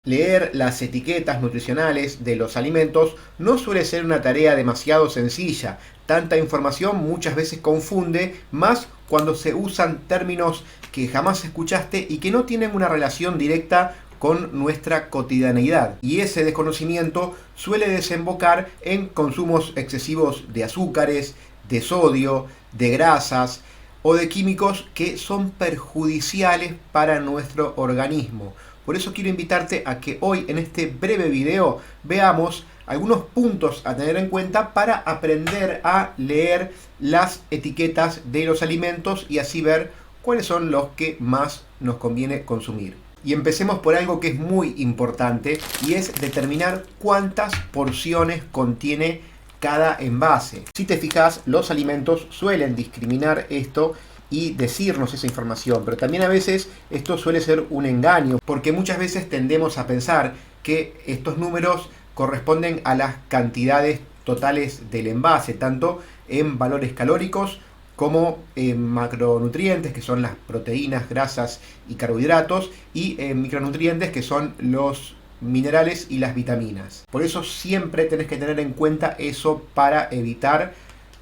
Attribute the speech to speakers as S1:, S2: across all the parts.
S1: Leer las etiquetas nutricionales de los alimentos no suele ser una tarea demasiado sencilla. Tanta información muchas veces confunde, más cuando se usan términos que jamás escuchaste y que no tienen una relación directa con nuestra cotidianeidad. Y ese desconocimiento suele desembocar en consumos excesivos de azúcares, de sodio, de grasas o de químicos que son perjudiciales para nuestro organismo. Por eso quiero invitarte a que hoy en este breve video veamos algunos puntos a tener en cuenta para aprender a leer las etiquetas de los alimentos y así ver cuáles son los que más nos conviene consumir. Y empecemos por algo que es muy importante y es determinar cuántas porciones contiene cada envase. Si te fijas, los alimentos suelen discriminar esto y decirnos esa información, pero también a veces esto suele ser un engaño, porque muchas veces tendemos a pensar que estos números corresponden a las cantidades totales del envase, tanto en valores calóricos como en macronutrientes, que son las proteínas, grasas y carbohidratos, y en micronutrientes, que son los minerales y las vitaminas. Por eso siempre tenés que tener en cuenta eso para evitar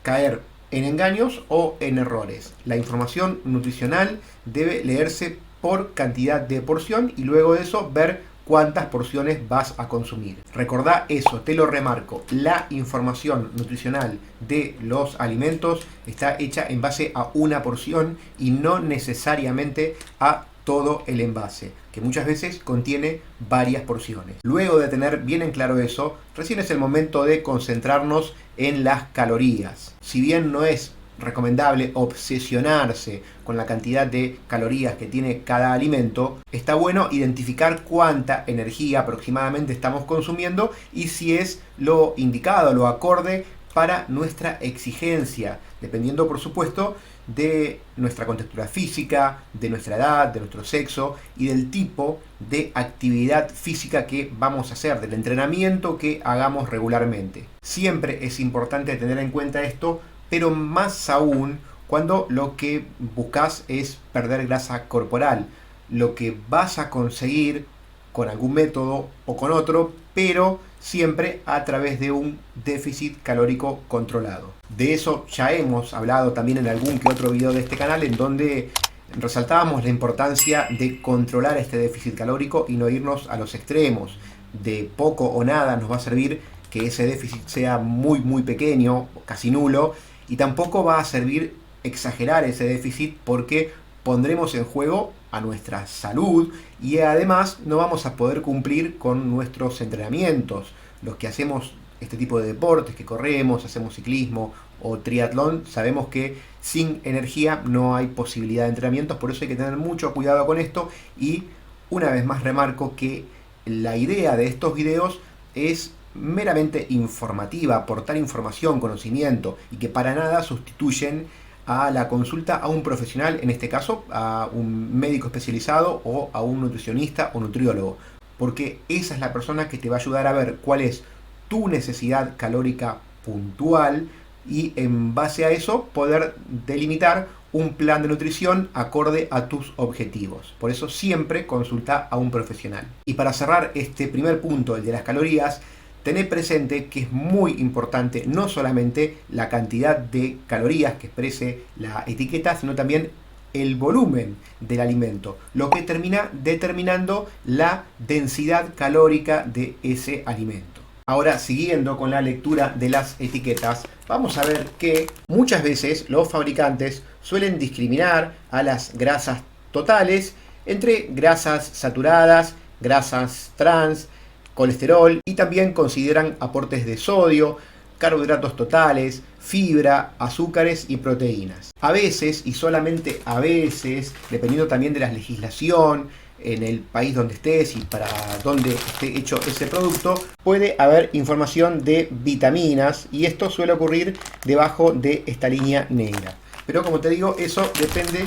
S1: caer en engaños o en errores. La información nutricional debe leerse por cantidad de porción y luego de eso ver cuántas porciones vas a consumir. Recordá eso, te lo remarco. La información nutricional de los alimentos está hecha en base a una porción y no necesariamente a todo el envase, que muchas veces contiene varias porciones. Luego de tener bien en claro eso, recién es el momento de concentrarnos en las calorías. Si bien no es recomendable obsesionarse con la cantidad de calorías que tiene cada alimento, está bueno identificar cuánta energía aproximadamente estamos consumiendo y si es lo indicado, lo acorde para nuestra exigencia, dependiendo por supuesto de nuestra contextura física, de nuestra edad, de nuestro sexo y del tipo de actividad física que vamos a hacer, del entrenamiento que hagamos regularmente. Siempre es importante tener en cuenta esto, pero más aún cuando lo que buscas es perder grasa corporal, lo que vas a conseguir con algún método o con otro, pero siempre a través de un déficit calórico controlado. De eso ya hemos hablado también en algún que otro video de este canal, en donde resaltábamos la importancia de controlar este déficit calórico y no irnos a los extremos. De poco o nada nos va a servir que ese déficit sea muy pequeño, casi nulo, y tampoco va a servir exagerar ese déficit porque pondremos en juego a nuestra salud y además no vamos a poder cumplir con nuestros entrenamientos. Los que hacemos este tipo de deportes, que corremos, hacemos ciclismo o triatlón, sabemos que sin energía no hay posibilidad de entrenamientos, por eso hay que tener mucho cuidado con esto. Y una vez más remarco que la idea de estos videos es meramente informativa, aportar información, conocimiento, y que para nada sustituyen a la consulta a un profesional, en este caso a un médico especializado o a un nutricionista o nutriólogo, porque esa es la persona que te va a ayudar a ver cuál es tu necesidad calórica puntual y en base a eso poder delimitar un plan de nutrición acorde a tus objetivos. Por eso siempre consulta a un profesional. Y para cerrar este primer punto, el de las calorías, tened presente que es muy importante no solamente la cantidad de calorías que exprese la etiqueta, sino también el volumen del alimento, lo que termina determinando la densidad calórica de ese alimento. Ahora, siguiendo con la lectura de las etiquetas, vamos a ver que muchas veces los fabricantes suelen discriminar a las grasas totales entre grasas saturadas, grasas trans, colesterol, y también consideran aportes de sodio, carbohidratos totales, fibra, azúcares y proteínas. A veces, y solamente a veces, dependiendo también de la legislación, en el país donde estés y para donde esté hecho ese producto, puede haber información de vitaminas y esto suele ocurrir debajo de esta línea negra. Pero como te digo, eso depende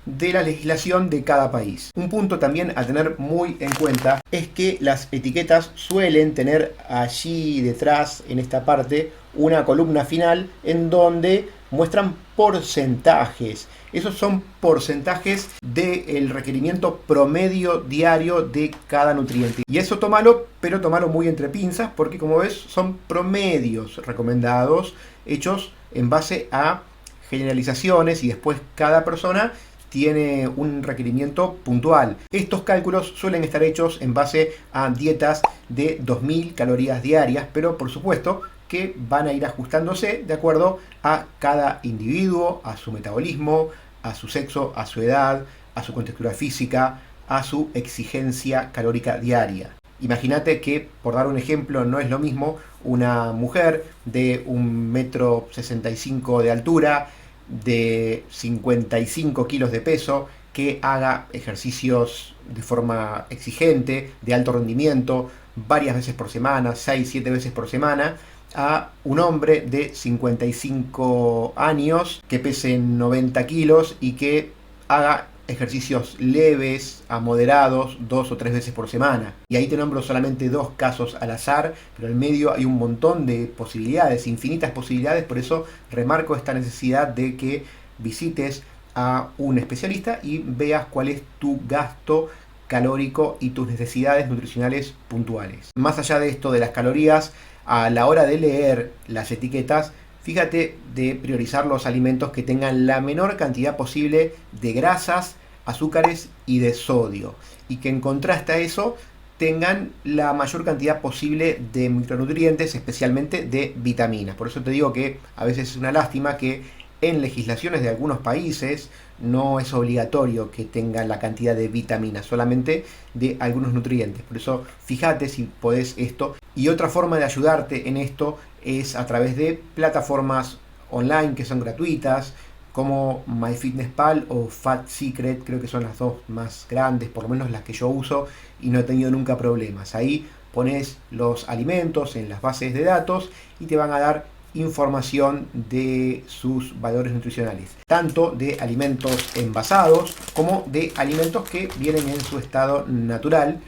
S1: de la legislación de cada país. Un punto también a tener muy en cuenta es que las etiquetas suelen tener allí detrás, en esta parte, una columna final en donde muestran porcentajes. Esos son porcentajes del requerimiento promedio diario de cada nutriente. Y eso tómalo, pero tómalo muy entre pinzas, porque como ves son promedios recomendados, hechos en base a generalizaciones, y después cada persona tiene un requerimiento puntual. Estos cálculos suelen estar hechos en base a dietas de 2000 calorías diarias, pero por supuesto que van a ir ajustándose de acuerdo a cada individuo, a su metabolismo, a su sexo, a su edad, a su contextura física, a su exigencia calórica diaria. Imagínate que, por dar un ejemplo, no es lo mismo una mujer de 1,65 m de altura, de 55 kilos de peso, que haga ejercicios de forma exigente, de alto rendimiento, varias veces por semana, 6-7 veces por semana, a un hombre de 55 años que pese 90 kilos y que haga ejercicios leves a moderados 2 o 3 veces por semana. Y ahí te nombro solamente 2 casos al azar, pero en el medio hay un montón de posibilidades, infinitas posibilidades. Por eso remarco esta necesidad de que visites a un especialista y veas cuál es tu gasto calórico y tus necesidades nutricionales puntuales. Más allá de esto de las calorías, a la hora de leer las etiquetas, fíjate de priorizar los alimentos que tengan la menor cantidad posible de grasas, azúcares y de sodio, y que en contraste a eso tengan la mayor cantidad posible de micronutrientes, especialmente de vitaminas. Por eso te digo que a veces es una lástima que en legislaciones de algunos países no es obligatorio que tengan la cantidad de vitaminas, solamente de algunos nutrientes. Por eso fíjate si podés esto. Y otra forma de ayudarte en esto es a través de plataformas online que son gratuitas, como MyFitnessPal o Fat Secret. Creo que son las dos más grandes, por lo menos las que yo uso, y no he tenido nunca problemas. Ahí pones los alimentos en las bases de datos y te van a dar información de sus valores nutricionales, tanto de alimentos envasados como de alimentos que vienen en su estado natural,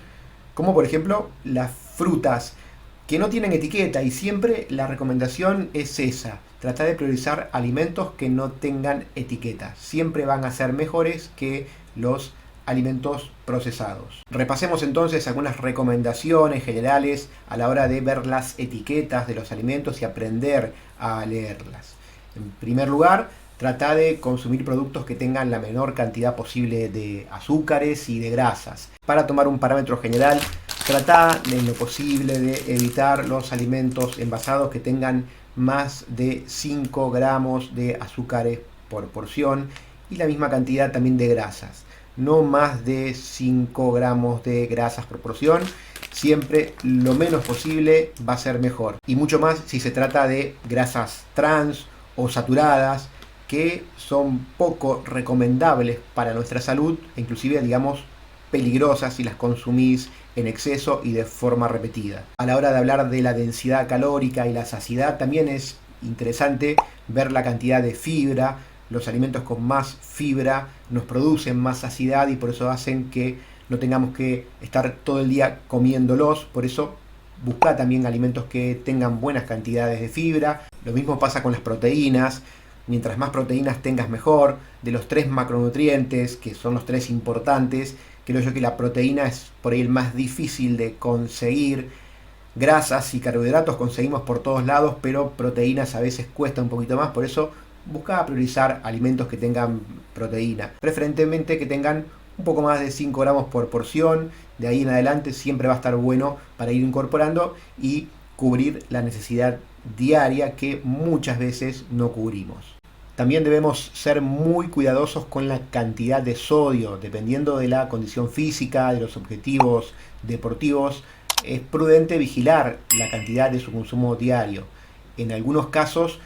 S1: como por ejemplo las frutas que no tienen etiqueta. Y siempre la recomendación es esa: tratar de priorizar alimentos que no tengan etiqueta. Siempre van a ser mejores que los alimentos procesados. Repasemos entonces algunas recomendaciones generales a la hora de ver las etiquetas de los alimentos y aprender a leerlas. En primer lugar, trata de consumir productos que tengan la menor cantidad posible de azúcares y de grasas. Para tomar un parámetro general, trata en lo posible de evitar los alimentos envasados que tengan más de 5 gramos de azúcares por porción y la misma cantidad también de grasas. No más de 5 gramos de grasas por porción. Siempre lo menos posible va a ser mejor. Y mucho más si se trata de grasas trans o saturadas, que son poco recomendables para nuestra salud, e inclusive, digamos, peligrosas si las consumís en exceso y de forma repetida. A la hora de hablar de la densidad calórica y la saciedad, también es interesante ver la cantidad de fibra. Los alimentos con más fibra nos producen más saciedad y por eso hacen que no tengamos que estar todo el día comiéndolos. Por eso busca también alimentos que tengan buenas cantidades de fibra. Lo mismo pasa con las proteínas. Mientras más proteínas tengas, mejor. De los 3 macronutrientes, que son los 3 importantes, creo yo que la proteína es por ahí el más difícil de conseguir. Grasas y carbohidratos conseguimos por todos lados, pero proteínas a veces cuesta un poquito más. Por eso busca priorizar alimentos que tengan proteína, preferentemente que tengan un poco más de 5 gramos por porción. De ahí en adelante siempre va a estar bueno para ir incorporando y cubrir la necesidad diaria que muchas veces no cubrimos. También debemos ser muy cuidadosos con la cantidad de sodio, dependiendo de la condición física, de los objetivos deportivos. Es prudente vigilar la cantidad de su consumo diario. En algunos casos,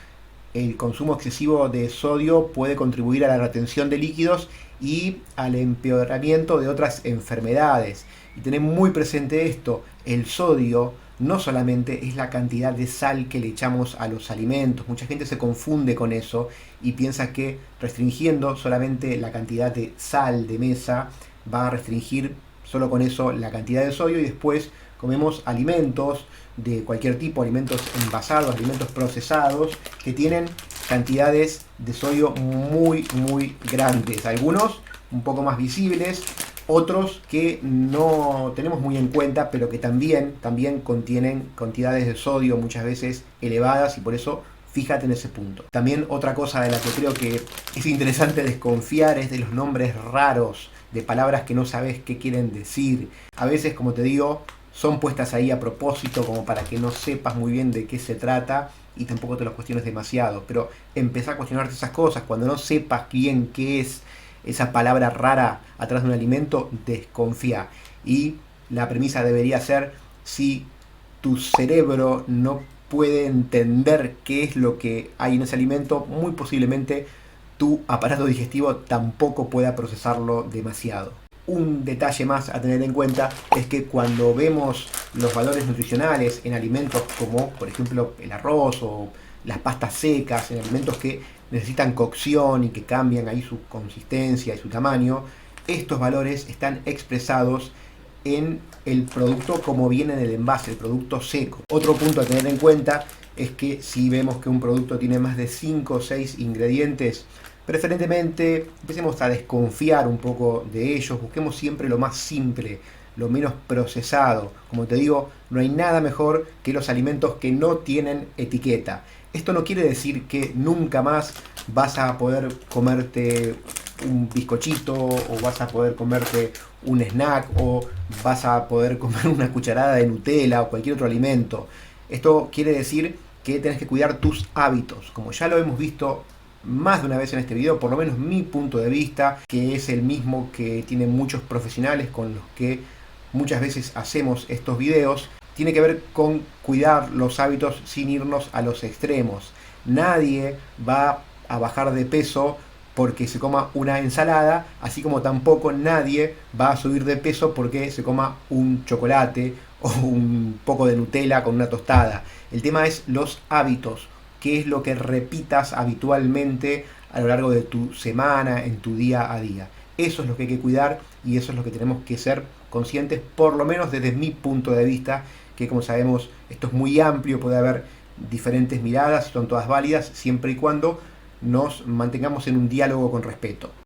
S1: el consumo excesivo de sodio puede contribuir a la retención de líquidos y al empeoramiento de otras enfermedades. Y tener muy presente esto: el sodio no solamente es la cantidad de sal que le echamos a los alimentos. Mucha gente se confunde con eso y piensa que restringiendo solamente la cantidad de sal de mesa va a restringir solo con eso la cantidad de sodio, y después comemos alimentos de cualquier tipo, alimentos envasados, alimentos procesados, que tienen cantidades de sodio muy grandes. Algunos un poco más visibles, otros que no tenemos muy en cuenta, pero que también contienen cantidades de sodio muchas veces elevadas, y por eso fíjate en ese punto. También otra cosa de la que creo que es interesante desconfiar es de los nombres raros, de palabras que no sabes qué quieren decir. A veces, como te digo, son puestas ahí a propósito como para que no sepas muy bien de qué se trata y tampoco te los cuestiones demasiado. Pero empezá a cuestionarte esas cosas. Cuando no sepas bien qué es esa palabra rara atrás de un alimento, desconfía. Y la premisa debería ser: si tu cerebro no puede entender qué es lo que hay en ese alimento, muy posiblemente tu aparato digestivo tampoco pueda procesarlo demasiado. Un detalle más a tener en cuenta es que cuando vemos los valores nutricionales en alimentos como por ejemplo el arroz o las pastas secas, en alimentos que necesitan cocción y que cambian ahí su consistencia y su tamaño, estos valores están expresados en el producto como viene en el envase, el producto seco. Otro punto a tener en cuenta es que si vemos que un producto tiene más de 5 o 6 ingredientes, preferentemente empecemos a desconfiar un poco de ellos, busquemos siempre lo más simple, lo menos procesado. Como te digo, no hay nada mejor que los alimentos que no tienen etiqueta. Esto no quiere decir que nunca más vas a poder comerte un bizcochito, o vas a poder comerte un snack, o vas a poder comer una cucharada de Nutella o cualquier otro alimento. Esto quiere decir que tenés que cuidar tus hábitos, como ya lo hemos visto más de una vez en este video, por lo menos mi punto de vista, que es el mismo que tienen muchos profesionales con los que muchas veces hacemos estos videos. Tiene que ver con cuidar los hábitos sin irnos a los extremos. Nadie va a bajar de peso porque se coma una ensalada, así como tampoco nadie va a subir de peso porque se coma un chocolate o un poco de Nutella con una tostada. El tema es los hábitos, qué es lo que repitas habitualmente a lo largo de tu semana, en tu día a día. Eso es lo que hay que cuidar y eso es lo que tenemos que ser conscientes, por lo menos desde mi punto de vista, que como sabemos esto es muy amplio, puede haber diferentes miradas, son todas válidas siempre y cuando nos mantengamos en un diálogo con respeto.